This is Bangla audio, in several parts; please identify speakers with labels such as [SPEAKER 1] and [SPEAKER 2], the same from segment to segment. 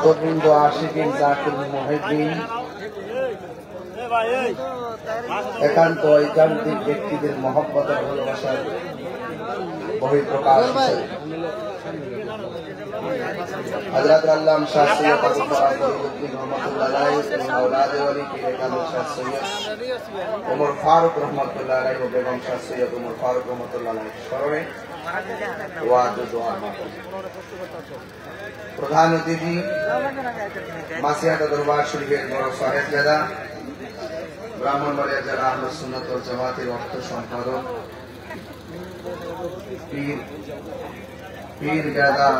[SPEAKER 1] গোবিন্দ আশিকিন জাকির মুহিদ্দিন একান্ত ঐকান্তিক ব্যক্তিদের মহব্বতের ভালোবাসার বহিঃপ্রকাশ হিসেবে হযরত আল্লামা শাহ সৈয়দ আবু বকর ফরিদউদ্দিন রহমাতুল্লাহ আলাইহি এবং আওলাদে ওলি পীর কামেল শাহ সৈয়দ ওমর ফারুক রহমাতুল্লাহ আলাইহি ও বেগম শাহ সৈয়দ ওমর ফারুক রহমাতুল্লাহ আলাইহি স্মরণে ওয়াজ ও দোয়া মাহফিল। প্রধান অতিথি মাসিয়াটা দরবার শরীফের বড় সাহেবজাদা ব্রাহ্মণবাড়িয়া জেলা আহলে সুন্নাত ওয়াল জামাতের অর্থ সম্পাদক পীরজাদা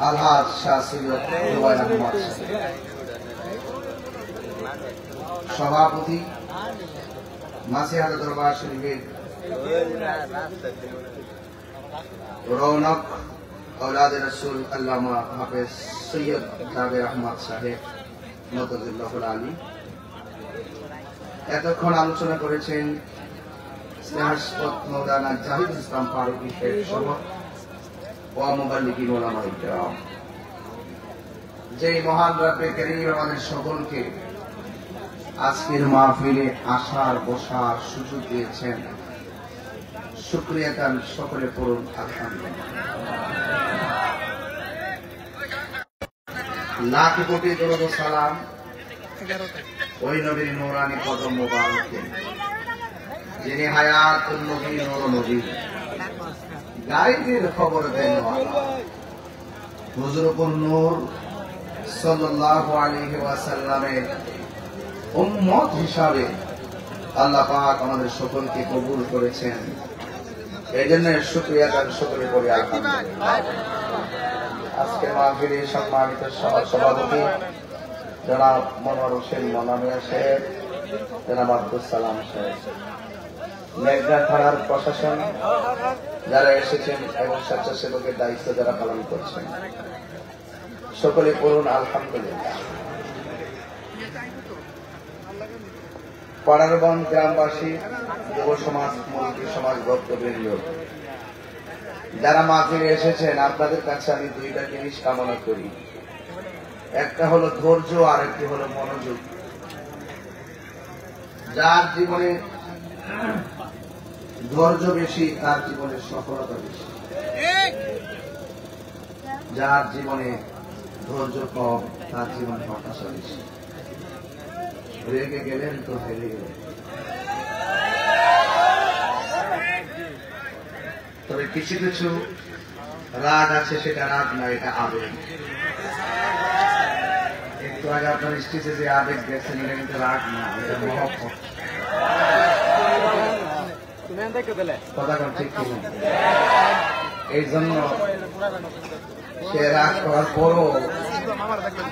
[SPEAKER 1] আলহাজ শাহ সৈয়দ জুবাইর আহমদ সভাপতি মাসিয়াটা দরবার শরীফের রৌনক औलादे रसूल अल्लामा हाफिज सैयद जावेद अहमद साहेब मददुल्लाहुल आली এতক্ষণ আলোচনা করেছেন স্নেহাস্পদ মৌলানা জাহিদ ইসলাম ফারুকী শেখ সহ ও মুবাল্লিগিন উলামায়ে কেরাম। যেই মহান রব্বে কারীম আমাদের সকলকে আজকের মাহফিলে আসার বসার সুযোগ দিয়েছেন, শুকরিয়া গান সকলে পড়ুন আলহামদুলিল্লাহ। লাখ কোটি দরুদ ও সালাম ওই নবীর নূরানি কদম মোবারকে যিনি হায়াতুন নবী নূর নবী গায়বের খবর দেন হুজুরুল নূর সাল্লাল্লাহু আলাইহি ওয়াসাল্লামের উম্মত হিসাবে আল্লাহ পাক আমাদের সকলকে কবুল করেছেন। এই জন্য শুকরিয়া গান সকলে পড়ে আলহামদুলিল্লাহ। আজকে মাহফিলে সম্মানিত সভাপতি জনাব মনোয়ার হোসেন মনামিয়া সাহেব, জনাব আব্দুল সালাম সাহেব, মেঘনা থানার প্রশাসন যারা এসেছেন এবং স্বেচ্ছাসেবকের দায়িত্ব যারা পালন করছেন, সকলে পড়ুন আলহামদুলিল্লাহ। পাড়ারবন গ্রামবাসী, যুব সমাজ, মুরব্বী সমাজ, ভক্তবৃন্দ যারা মাহফিলে এসেছেন, আপনাদের কাছে আমি দুইটা জিনিস কামনা করি। একটা হলো ধৈর্য আর একটি হলো মনোযোগ। যার জীবনে ধৈর্য বেশি তার জীবনে সফলতা বেশি, যার জীবনে ধৈর্য কম তার জীবনে হতাশা বেশি। রেগে গেলেন তো হেরে গেলেন। তবে কিছু কিছু রাগ আছে, সেটা রাগ না, এটা আবেগ। একটু আগে আপনার স্টেজে যে আবেগ দেখছেন, এটা কিন্তু রাগ না, এটা মহব্বত। কথা ঠিক কিনা? এই জন্য সে রাগ করার পরও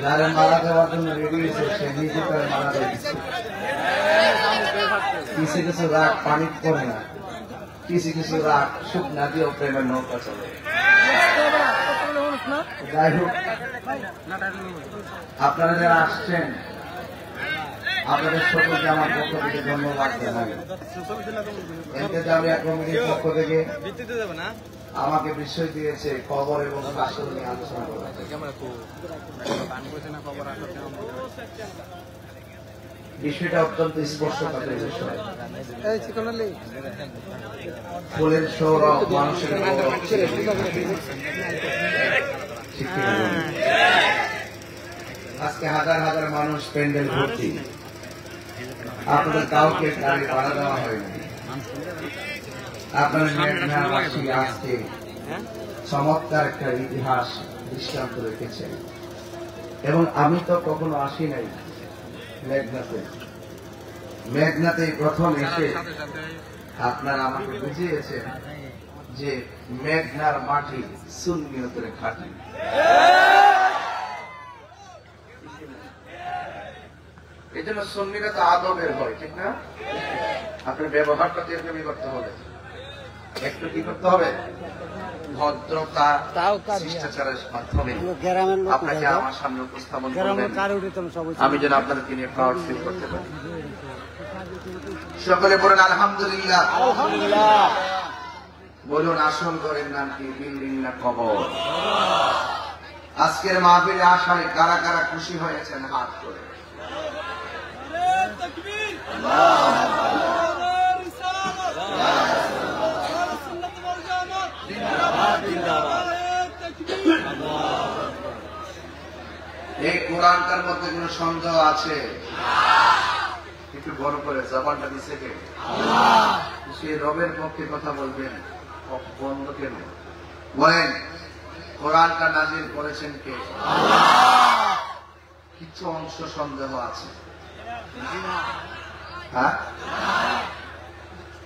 [SPEAKER 1] যারা মারা যাওয়ার জন্য রেডি হয়েছে, সে নিজে তারা মারা যাচ্ছে। কিছু কিছু রাগ পানি পড়ে না, কিছু কিছু রাগ শুকনা দিয়েও প্রেমের নৌকা চলে। যাই হোক, আপনারা যারা আসছেন আপনাদের সকলকে আমার পক্ষ থেকে ধন্যবাদ জানাই। ইন্তেজামিয়া কমিটির পক্ষ থেকে আমাকে বিষয় দিয়েছে কবর এবং আসল নিয়ে আলোচনা করা। বিষয়টা অত্যন্ত স্পর্শকাতর বিষয়। ফুলের সৌরভ মানুষের আজকে হাজার হাজার মানুষ প্যান্ডেল ভর্তি, আপনাদের কাউকে গাড়ি ভাড়া দেওয়া হয়নি। আপনার মেঘনাবাসী আজকে চমৎকার একটা ইতিহাস দৃষ্টান্ত রেখেছেন, এবং আমি তো কখনো আসি নাই মেঘনাতে। মেঘনাতে প্রথম এসে আপনারা আমাকে বুঝিয়েছেন যে মেঘনার মাটি সুন্নিয়তের খাঁটি। এই জন্য সুন্নিরা তো আদবের হয়, ঠিক না? আপনার ব্যবহারটা এরকমই করতে হবে, একটু কি করতে হবে, ভদ্রতা শিষ্টাচারের মাধ্যমে আপনাকে আমার সামনে উপস্থাপন করবেন, আমি যেন আপনাদেরকে নিয়ে প্রাউড ফিল করতে পারি। সকলে বলেন আলহামদুলিল্লাহ। বলুন আসল ঘরের নাম কি, বিল্ডিং না কবর? আজকের মাহফিলে আসায় কারা কারা খুশি হয়েছেন হাত করে? এই কোরআনটার মধ্যে কোন সন্দেহ আছে? একটু বড় করে জবানটা দিছে কে? সে রবের পক্ষে কথা বলবেন, বন্ধ কেন বলেন? কোরআনটা নাজিল করেছেন কে? কিছু অংশ সন্দেহ আছে, হ্যাঁ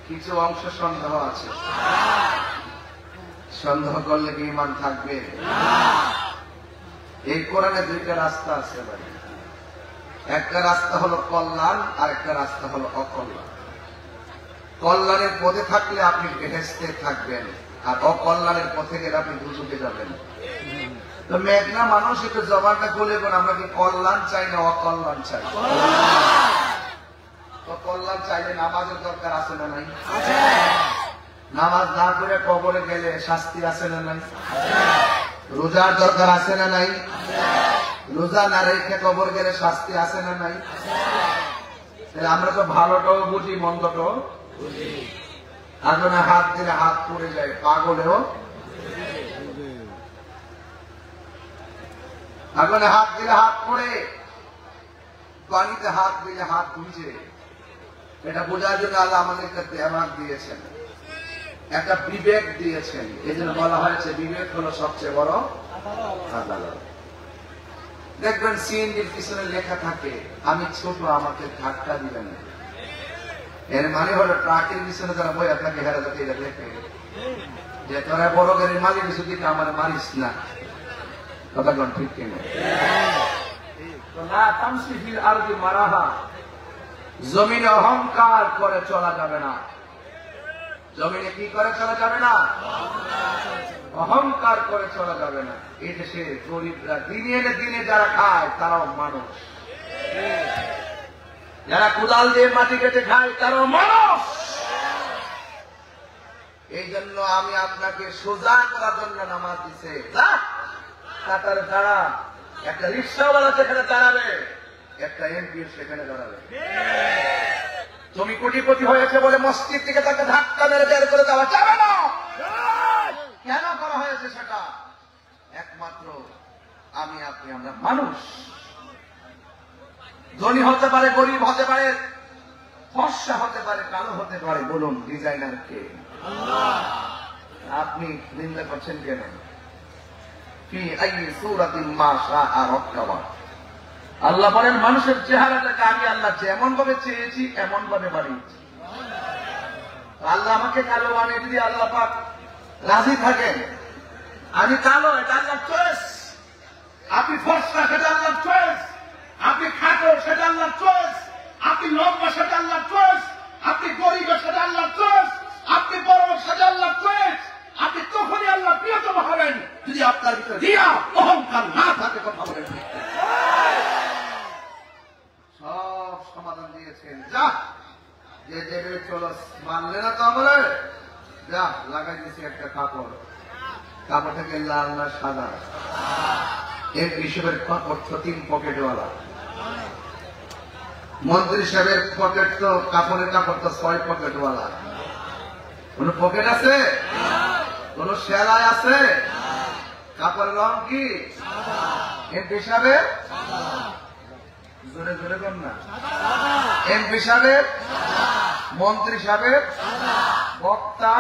[SPEAKER 1] কিছু অংশ সন্দেহ আছে। সন্দেহ করলে কি ঈমান থাকবে? এই কোরআনে দুইটা রাস্তা আছে ভাই। একটা রাস্তা হলো কল্যাণ, আর একটা রাস্তা হলো অকল্যাণ। কল্যাণের পথে থাকলে আপনি বেহেশতে থাকবেন, আর অকল্যাণের পথে গেলে আপনি দুজকে যাবেন। তো মেঘনা মানুষ একটু জবানটা খুলে বলেন, আমরা কি কল্যাণ চাই না অকল্যাণ চাই? তো কল্যাণ চাইলে নামাজের দরকার আছে না নাই? নামাজ না করে কবরে গেলে শাস্তি আছে না নাই? রোজার দরকার আছে না নাই? রোজা না রেখে কবর গেলে শাস্তি আছে না নাই? আমরা তো ভালোটাও বুঝি, মন্দটাও বুঝি। আগুনে হাত দিলে হাত পড়ে যায়, পাগলেও আগুনে হাত দিলে হাত পড়ে, পানিতে হাত দিলে হাত ভিজে। এটা বোঝার জন্য আল্লাহ আমাদেরকে দেমাগ দিয়েছেন, একটা বিবেক দিয়েছেন। এই জন্য বলা হয়েছে বিবেক হলো সবচেয়ে বড় আদালত। দেখবেন সিএনজির পিছনে লেখা থাকে, আমি ছোট, আমাকে ধাক্কা দিবেন না। এর মানে হলো ট্রাকের পিছনে যারা বই আপনাকে হেরা যাতে এটা লেখে যে তোরা বড় গাড়ির মালিক যদি আমার মারিস না। কথা কোন ঠিক কিনা? জমিনে অহংকার করে চলা যাবে না। জমিনে কি করে চলা যাবে না? অহংকার করে চলা যাবে না। এই দেশে গরিবরা দিনে এনে দিনে যারা খায় তারাও মানুষ, যারা কোদাল দিয়ে মাটি কেটে খায় তারাও মানুষ। এই জন্য আমি আপনাকে সোজা করার জন্য নামাজ দিছে। কাতারে দাঁড়া, একটা রিক্সাওয়ালা সেখানে দাঁড়াবে, একটা এমপি সেখানে দাঁড়াবে। তুমি কোটিপতি হয়েছে বলে মসজিদ থেকে তাকে ধাক্কা মেরে বের করে দেওয়া যাবে না। কেন করা হয়েছে সেটা? একমাত্র আমি আপনি, আমরা মানুষ। ধনী হতে পারে, গরিব হতে পারে, ফর্সা হতে পারে, কালো হতে পারে। বলুন ডিজাইনার কে? আপনি নিন্দা করছেন কেন? ফি আই সূরাতিন মা শাআ রাক্কাবা। আল্লাহ বলেন মানুষের চেহারাটাকে আমি আল্লাহ যেমন ভাবে চেয়েছি এমন ভাবে বানিয়েছি। আল্লাহ আমাকে কালো বানিয়ে যদি আল্লাহ পাক রাজি থাকেন, আমি কালো, এটা আল্লাহর চয়েস। আপনি ফর্সা, সেটা আল্লাহর চয়েস। আপনি খাটো, সেটা আল্লাহর চয়েস। আপনি লম্বা, সেটা আল্লাহর চয়েস। আপনি গরিব, সেটা আল্লাহর চয়েস। আপনি বড়, সেটা আল্লাহর চয়েস। আপনি তখনই আল্লাহ প্রিয়তম হবেন যদি আপনার ভিতরে রিয়া অহংকার না থাকে। কথা বলেন, সব সমাধান দিয়েছেন। যা যে দেবে চলো, মানলে না তো আমরা যা লাগাই দিয়েছি একটা কাপড়। কাপড় থেকে লাল না সাদা, এর হিসেবের কাপড় তো 3 পকেটওয়ালা। মন্ত্রী সাহেবের পকেট তো কাপড়ের কাপড় তো 6 পকেটওয়ালা। কোন পকেট আছে? কোন সেলাই আছে? কাপড়ের রং কি? এমপি সাহেবের জোরে জোরে কর না। এমপি সাহেবের, মন্ত্রী সাহেবের, বক্তা,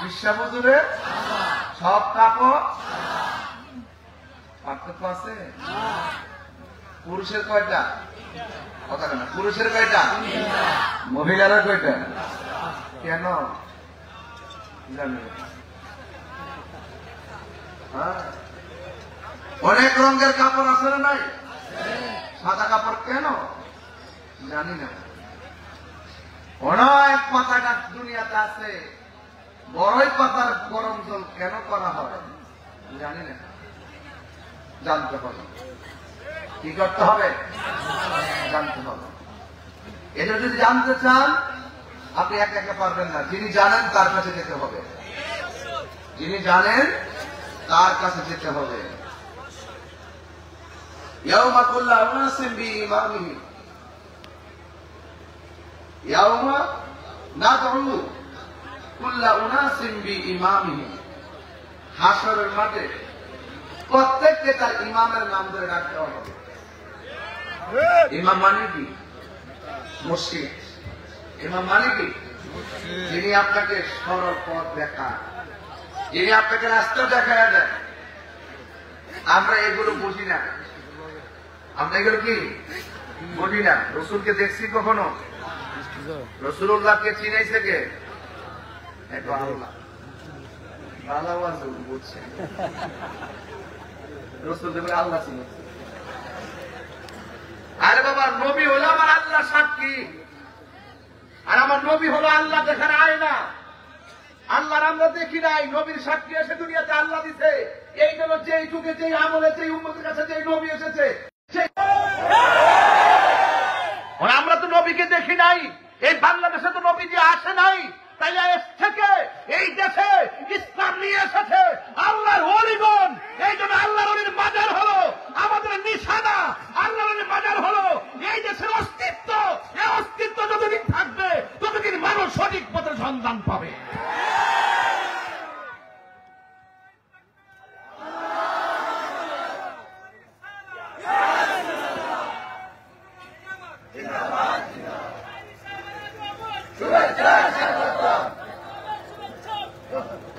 [SPEAKER 1] বিশ্বাবুজুরের সব কাপড় পার্থক্য আছে? পুরুষের কয়টা? কথা কেন? পুরুষের কয়টা? মহিলারা কয়টা? কেন জানি? অনেক রঙের কাপড় আছে না নাই? সাদা কাপড় কেন জানি না। অনেক পাতাটা দুনিয়াতে আছে। বড়ই পাতার গরম জল কেন করা হয় জানি না, জানতে হবে। কি করতে হবে? জানতে হবে। এটা যদি জানতে চান আপনি একা একা পারবেন না। যিনি জানেন তার কাছে যেতে হবে, যিনি জানেন তার কাছে যেতে হবে। ইয়াউমা কুল্লু উনাসিন বিইমামিহিম, ইয়াউমা নাদউ কুল্লু উনাসিন বিইমামিহিম। হাসরের মাঠে প্রত্যেককে তার ইমামের নাম ধরে ডাকতে হবে। ইমাম মানে কি? মুর্শিদ। ইমাম মানে কি? যিনি আপনাকে সরল পথ দেখান, যিনি আপনাকে রাস্তা দেখায় দেন। আমরা এগুলো বুঝি না, আমরা এগুলো কি বুঝি না। রসুলকে দেখছি কখনো? রসুল্লাহকে চিনাইছে কে? আল্লাহ। আল্লাহ বুঝছে, রসুল আল্লাহ চিনেছে। আরে বাবা, নবী হলো আমার আল্লাহ সাক্ষী, আর আমার নবী হলো আল্লাহ দেখার আয়না। আল্লাহর আমরা দেখি নাই, নবীর সাক্ষী এসে দুনিয়াতে আল্লাহ দিছে। এই জন্য যেই যুগে, যেই আমলে, যেই উম্মতের কাছে যেই নবী এসেছে, আমরা তো নবীকে দেখি নাই। এই বাংলাদেশে তো নবীজি আসে নাই, তাই এস থেকে এই দেশে ইসলাম নিয়ে এসেছে আল্লাহর ওলিগণ। এই জন্য আল্লাহর ওলির মাজার হলো আমাদের নিশানা, আল্লাহর ওলির মাজার হলো এই দেশের অস্তিত্ব। এই অস্তিত্ব যতদিন থাকবে ততদিন মানুষ সঠিক পথের সন্ধান পাবে।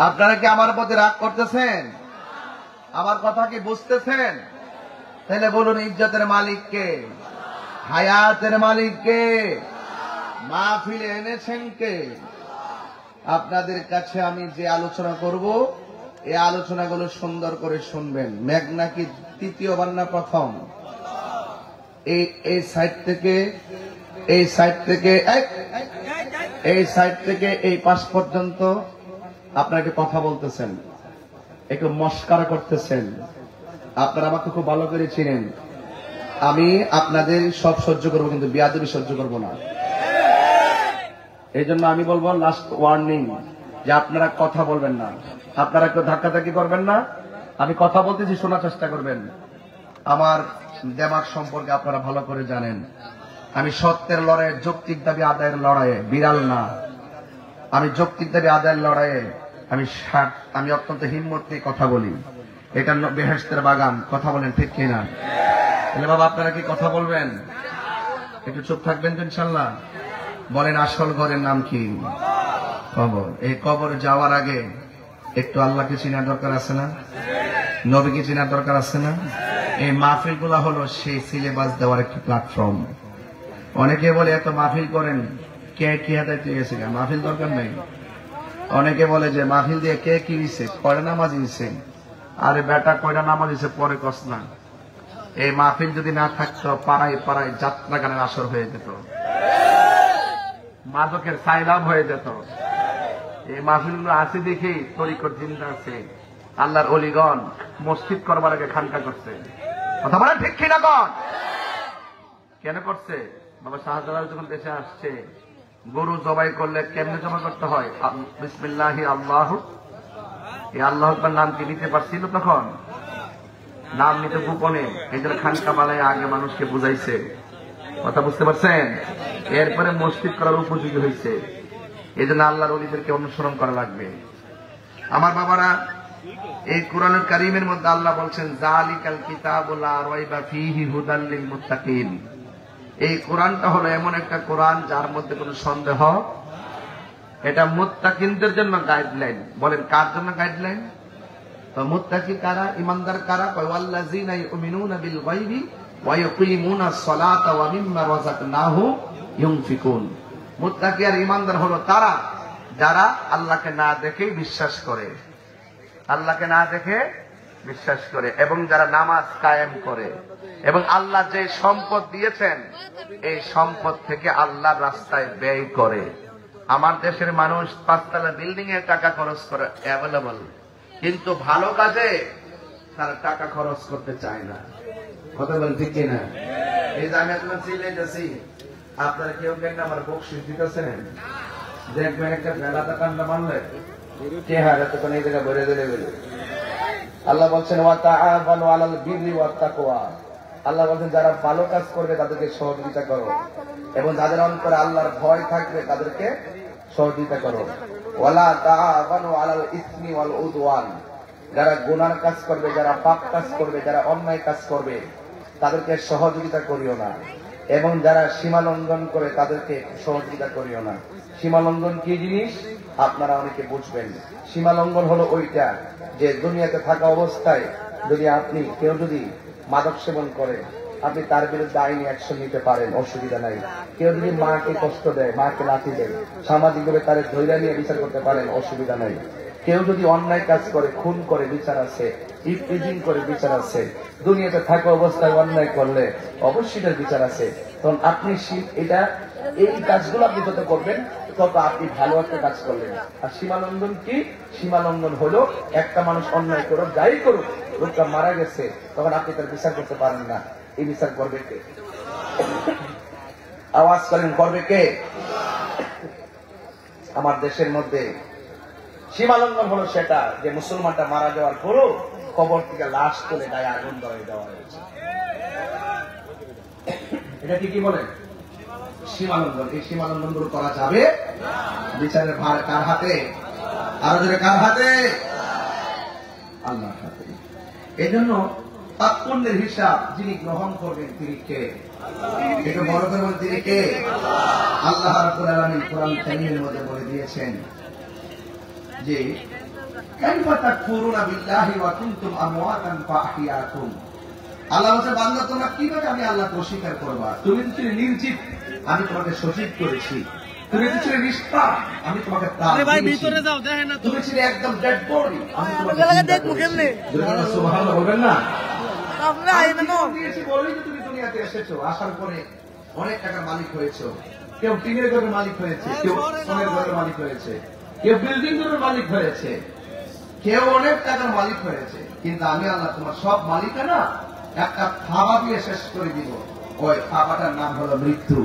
[SPEAKER 1] আপনারা কি আমার প্রতি রাগ করতেছেন? আমার কথা কি বুঝতেছেন? তাহলে বলুন, ইজ্জতের মালিক কে? হায়াতের মালিক কে? মাহফিলে এনেছেন কে? আপনাদের কাছে আমি যে আলোচনা করব, এই আলোচনাগুলো সুন্দর করে শুনবেন। মেঘনা কি তৃতীয়বার না প্রথম? এই সাইড থেকে, এই সাইড থেকে, এই সাইড থেকে এই পাশ পর্যন্ত আপনারা একটু কথা বলতেছেন, একটু মস্কারা করতেছেন। আপনারা আমাকে খুব ভালো করে চিনেন। আমি আপনাদের সব সহ্য করবো, কিন্তু বিয়াদবি সহ্য করবো না। এই জন্য আমি বলবো, লাস্ট ওয়ার্নিং, যে আপনারা কথা বলবেন না, আপনারা কেউ ধাক্কাধাক্কি করবেন না। আমি কথা বলতেছি, শোনার চেষ্টা করবেন। আমার দেমাগ সম্পর্কে আপনারা ভালো করে জানেন। আমি সত্যের লড়াইয়ে, যৌক্তিক দাবি আদায়ের লড়াইয়ে বিড়াল না। আমি যৌক্তিক দাবি আদায়ের লড়াইয়ে আমি অত্যন্ত হিম্মত নিয়ে কথা বলি। এটা বেহেশতের বাগান, কথা বলেন ঠিক কিনা? তাহলে বাবা, আপনারা কি কথা বলবেন? একটু চুপ থাকবেন তো ইনশাল্লাহ? বলেন, আসল ঘরের নাম কি? কবর। এই কবর যাওয়ার আগে একটু আল্লাহকে চেনার দরকার আছে না? নবীকে চেনার দরকার আছে না? এই মাহফিল গুলা হলো সেই সিলেবাস দেওয়ার একটি প্ল্যাটফর্ম। অনেকে বলে এত মাহফিল করেন, কে কি হাতে গেছে, মাহফিল দরকার নেই। অনেকে বলে যে মাহফিল দিয়ে কে কি দিছে, কয়টা নামাজ দিছে। আরে বেটা, কয়টা নামাজ দিছে পরে কস না। এই মাহফিল যদি না থাকতো, পাড়ায় পাড়ায় যাত্রা গানের আসর হয়ে যেত, মাদকের সাইলাম হয়ে যেত। এই মাহফিল গুলো আছে দেখেই তরিকত জিন্দা আছে। আল্লাহর ওলিগণ মসজিদ করবার আগে খানকা করছে। কথা বলেন ঠিক কিনা? কন কেন করছে? বাবা শাহজালাল যখন দেশে আসছে, গরু জবাই করলে কেমনে জমা করতে হয়? বিসমিল্লাহি আল্লাহ, এই আল্লাহ আকবার নাম কি নিতে পারছিল তখন? নাম নিতে গোপনে। এই জন্য খানকা বানায় আগে মানুষকে বুঝাইছে। কথা বুঝতে পারছেন? এরপরে মসজিদ করার উপযোগী হয়েছে। এই জন্য আল্লাহর ওলিদেরকে অনুসরণ করা লাগবে। আমার বাবারা, এই কোরআনুল কারীমের মধ্যে আল্লাহ বলছেন, যালিকাল কিতাবু লা রাইবা ফীহি হুদাল লিল মুত্তাকিন। এই কোরআনটা হলো এমন একটা কোরআন যার মধ্যে কোনো সন্দেহ। এটা মুত্তাকিনদের জন্য গাইডলাইন। বলেন, কার জন্য গাইডলাইন? তো মুত্তাকি কারা? ইমানদার কারা? ওয়াল্লাযিনা ইউমিনুনা বিল গায়বি ওয়া ইউকিমুনাস সালাতা ওয়া মিম্মা রাযাকনাহুম ইউনফিকুন। মুত্তাকি আর ইমানদার হলো তারা যারা আল্লাহকে না দেখেই বিশ্বাস করে, আল্লাহকে না দেখে বিশ্বাস করে, এবং যারা নামাজ কায়েম করে, এবং আল্লাহ যে সম্পদ দিয়েছেন এই সম্পদ থেকে আল্লাহর রাস্তায় ব্যয় করে। আমার দেশের মানুষ 5 তলা বিল্ডিং এর টাকা খরচ করে অ্যাভেলেবল, কিন্তু ভালো কাজে তারা টাকা খরচ করতে চায় না। কথা বলেন ঠিক কিনা? এই যে আমি আপনার চিল্লাইতেছি, আপনারা কেউ কেন আমার বকশিস দিতেছেন? দেখবেন একটা বেলাটা কান্না মানলে কে হারে তখন এই জায়গা ভরে দিলে বলে। আল্লাহ বলছেন, ওয়া তাআওয়ানু আলাল বিররি ওয়াত তাকওয়া, আল্লাহ বলছেন যারা ভালো কাজ করবে তাদেরকে সহযোগিতা করো, এবং যাদের অন্তরে আল্লাহর ভয় থাকবে তাদেরকে সহযোগিতা করো। ওয়ালা তাআওয়ানু আলাল ইসমি ওয়াল উদওয়ান, যারা গুনার কাজ করবে, যারা পাপ কাজ করবে, যারা অন্যায় কাজ করবে তাদেরকে সহযোগিতা করিও না, এবং যারা সীমা লঙ্ঘন করে তাদেরকে সহযোগিতা করিও না। সীমা লঙ্ঘন কি জিনিস আপনারা অনেকে বুঝবেন। সীমা লঙ্ঘন হলো ওইটা যে দুনিয়াতে থাকা অবস্থায় যদি আপনি কেউ যদি মাদক সেবন করে আপনি তার বিরুদ্ধে আইনি অ্যাকশন নিতে পারেন, অসুবিধা নাই। কেউ যদি মাকে কষ্ট দেয়, মাকে লাঠি দেয়, সামাজিকভাবে তার ধৈর্য নিয়ে বিচার করতে পারেন, অসুবিধা নাই। কেউ যদি অন্যায় কাজ করে, খুন করে, বিচার আছে, ইফতিজিং করে, বিচার আছে। দুনিয়াতে থাকা অবস্থায় অন্যায় করলে অবশ্যই তার বিচার আছে। তখন আপনি এটা এই কাজগুলো আপনি যত করবেন তত আপনি ভালো একটা কাজ করলেন। আর সীমালঙ্ঘন কি? সীমালঙ্ঘন হলো একটা মানুষ অন্যায় করুক, যাই করুক, লোকটা মারা গেছে, তখন আপনি তার বিচার করতে পারেন না। এই বিচার করবে কে? আওয়াজ করেন, করবে কে? আমার দেশের মধ্যে সীমালঙ্ঘন হলো সেটা যে মুসলমানটা মারা যাওয়ার পরও কবর থেকে লাশ তুলে গায়ে আগুন ধরিয়ে দেওয়া হয়েছে। এটা কি বলেন? সীমালঙ্ঘন। এই সীমালঙ্ঘন গুলো করা যাবে? বিচারের ভার কার হাতে? আরো জোরে কার হাতে? আল্লাহর হাতে। এই জন্য তাৎপর্যের হিসাব যিনি গ্রহণ করবেন তিনি কে? একটু বড় করে বলেন, তিনি কে? আল্লাহ রাব্বুল আলামিন কোরআন কারীমের মধ্যে বলে দিয়েছেন যে কাইফা তাকফুরুনা বিল্লাহি ওয়া কুনতুম আমওয়াতান ফাআহইয়াকুম। আল্লাহ বলেন, বান্দা তোমরা কিভাবে আমি আল্লাহকে অস্বীকার করবা? তুমি তো ছিলে নির্জীব, আমি তোমাকে সজীব করেছি। তুমি তো ছিলে নিষ্পাপ, আমি তোমাকে প্রাণ দিয়েছি। তুমি ছিলে একদম ডেড বডি, আমি তোমাকে জিন্দা করেছি। সুবহানাল্লাহ বলবেন না? তুমি দুনিয়াতে এসেছো, আসার পরে অনেক টাকার মালিক হয়েছো। কেউ টিনের ঘরের মালিক হয়েছে, কেউ সোনের ঘরের মালিক হয়েছে, কেউ বিল্ডিং ঘরের মালিক হয়েছে, কেউ অনেক টাকার মালিক হয়েছে। কিন্তু আমি আল্লাহ তোমার সব মালিকানা একটা থাবা দিয়ে শেষ করে দিব। ওই থাবাটার নাম হলো মৃত্যু।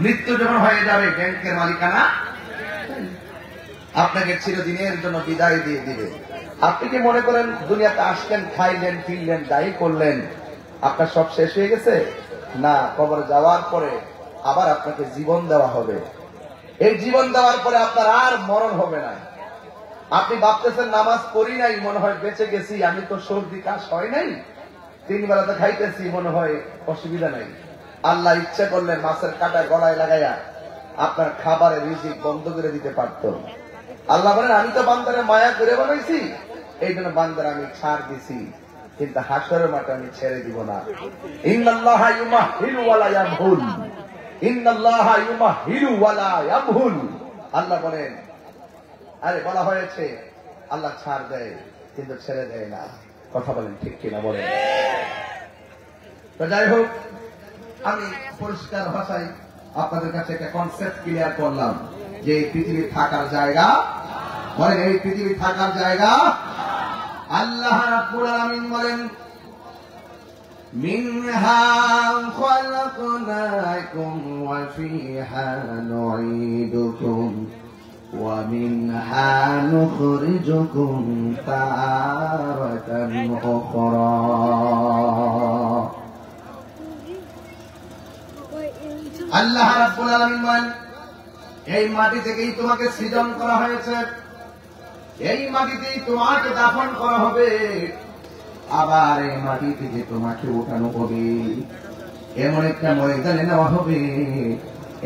[SPEAKER 1] মৃত্যু যখন হয়ে যাবে ব্যাংকের মালিকানা আপনাকে চিরদিনের জন্য বিদায় দিয়ে দিবে। আপনি কি মনে করেন দুনিয়াতে আসলেন, খাইলেন, ফিরলেন, যাই করলেন, আপনার সব শেষ হয়ে গেছে? না, কবরে যাওয়ার পরে আবার আপনাকে জীবন দেওয়া হবে। এই জীবন দেওয়ার পরে আপনার আর মরণ হবে না। আপনি ভাবতেছেন নামাজ পড়ি নাই, মনে হয় বেঁচে গেছি, আমি তো সর্দি কাশ হয় নাই, 3 বেলাতে খাইতেছি, মনে হয় অসুবিধা নাই। আল্লাহ ইচ্ছা করলে মাছের কাঁটা গলায় লাগাইয়া আপনার খাবারের রিজিক বন্ধ করে দিতে পারত। আল্লাহ বলেন, আমি তো বান্দারে মায়া করে বানাইছি, এই জন্য বান্দারে আমি ছাড় দিছি, কিন্তু হাসরের মাঠে আমি ছেড়ে দিব না। ইন্নাল্লাহা ইউমাহিলু ওয়ালা ইয়ামহুল, ইন্নাল্লাহা ইউমাহিলু ওয়ালা ইয়ামহুল। আল্লাহ বলেন, আরে বলা হয়েছে আল্লাহ ছাড় দেয় কিন্তু ছেড়ে দেয় না। কথা বলেন ঠিক কিনা বলেন? তো যাই হোক, আমি পরিষ্কার ভাষায় আপনাদের কাছে একটা কনসেপ্ট ক্লিয়ার করলাম যে এই পৃথিবী থাকার জায়গা, বলেন এই পৃথিবী থাকার জায়গা। আল্লাহ রাব্বুল আলামিন বলেন, মিনহা খালাকনাকুম ওয়া ফিহা নুঈদুকুম ওয়া মিনহা নুখরিজুকুম তারাতান উখরা। আল্লাহ রাব্বুল আলামিন বলেন, এই মাটি থেকেই তোমাকে সৃজন করা হয়েছে, এই মাটিতেই তোমাকে দাফন করা হবে, আবার এই মাটি থেকে তোমাকে উঠানো হবে, এমন একটা ময়দানে নেওয়া হবে।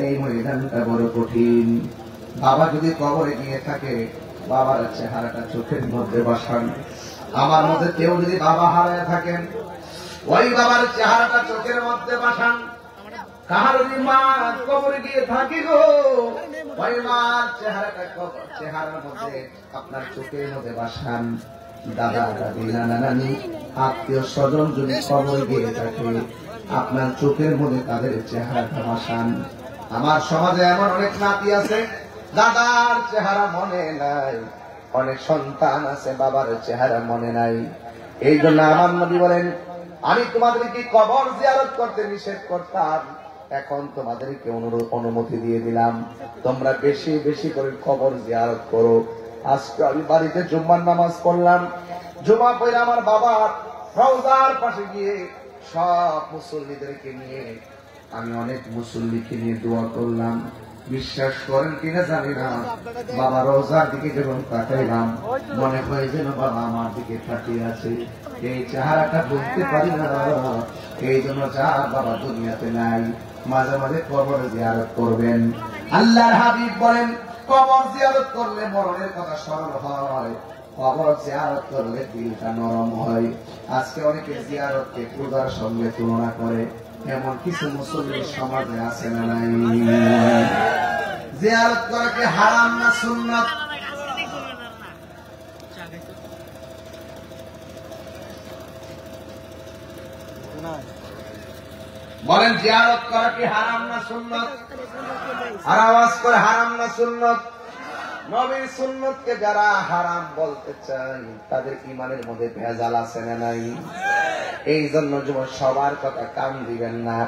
[SPEAKER 1] এই ময়দানটা বড় কঠিন। বাবা যদি কবরে গিয়ে থাকে, বাবার চেহারাটা চোখের মধ্যে বসান। আমার মধ্যে কেউ যদি বাবা হারায় থাকেন, ওই বাবার চেহারাটা চোখের মধ্যে বসান। কাহার যদি মা কবরে গিয়ে থাকি গো, ওই মার চেহারার মধ্যে আপনার চোখের মধ্যে বাসান। দাদা দাদি, নানা নানি, আত্মীয় স্বজন যদি কবরে গিয়ে থাকে, আপনার চোখের মধ্যে তাদের চেহারাটা বাসান। আমার সমাজে এমন অনেক নাতি আছে দাদার চেহারা মনে নাই, অনেক সন্তান আছে বাবার চেহারা মনে নাই। এই জন্য আমার নবী বলেন, আমি তোমাদেরকে কবর জিয়ারত করতে নিষেধ করতাম, এখন তোমাদেরকে অনুমতি দিয়ে দিলাম, তোমরা বেশি বেশি করে কবর জিয়ারত করো। আজকে আমি বাড়িতে জুম্মার নামাজ পড়লাম, জুমা পড়ে আমার বাবা রওজার পাশে গিয়ে সব মুসল্লিদেরকে নিয়ে আমি অনেক মুসল্লিকে নিয়ে দোয়া করলাম। বিশ্বাস করেন কিনা জানি না, বাবা রোজার দিকে যখন তাকাইলাম মনে হয় যেন বাবা আমার দিকে তাকিয়ে আছে। এই চেহারাটা বলতে পারি না, এই জন্য যা বাবা দুনিয়াতে নাই মাঝে মাঝে কবর জিয়ারত করবেন। আল্লাহর হাবিব বলেন কবর জিয়ারত করলে মরণের কথা স্মরণ হয়, কবর জিয়ারত করলে দিলটা নরম হয়। আজকে অনেকে জিয়ারতকে পূজার সঙ্গে তুলনা করে, এমন কিছু মুসলিম সমাজে আছে না নাই? জিয়ারত করা কি হারাম না সুন্নাত? বলেন জিয়ারত করা কি হারাম না সুন্নাত? আর আওয়াজ করে হারাম না সুন্নাত? নবীর সুন্নতকে যারা হারাম বলতে চায় তাদের ঈমানের মধ্যে ভেজাল আছে না নাই? এই জন্য যুবক সবার কথা কান দিবেন না,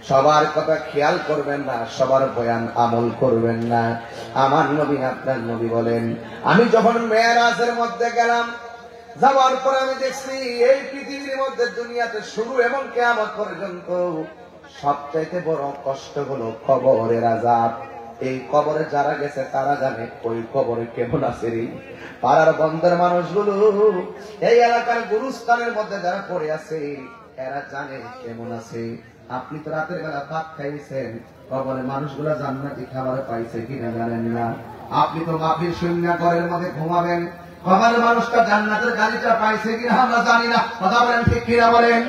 [SPEAKER 1] সবার কথা খেয়াল করবেন না, সবার বয়ান আমল করবেন না। আমার নবী আপনার নবী বলেন, আমি যখন মেরাজের মধ্যে গেলাম, যাওয়ার পর আমি দেখছি এই পৃথিবীর মধ্যে দুনিয়াতে শুরু এবং কিয়ামত পর্যন্ত সবচাইতে বড় কষ্ট হলো কবরের আযাব। এই কবরে যারা গেছে তারা জানে ওই কবরে কেমন আছে রে। পাড়ার বন্ধের মানুষগুলো, এই এলাকার গুরুস্থানের মধ্যে যারা পড়ে আছে এরা জানে কেমন আছে। আপনি তো রাতের বেলা ভাত খাইছেন, কবরে মানুষগুলো জান্নাতি খাবার পাইছে কিনা জানেন না। আপনি তো মাফির শূন্য ঘরের মধ্যে ঘুমাবেন, কবরের মানুষটা জান্নাতের গাড়িটা পাইছে কিনা আমরা জানি না। কথা বলেন ঠিক কিনা বলেন?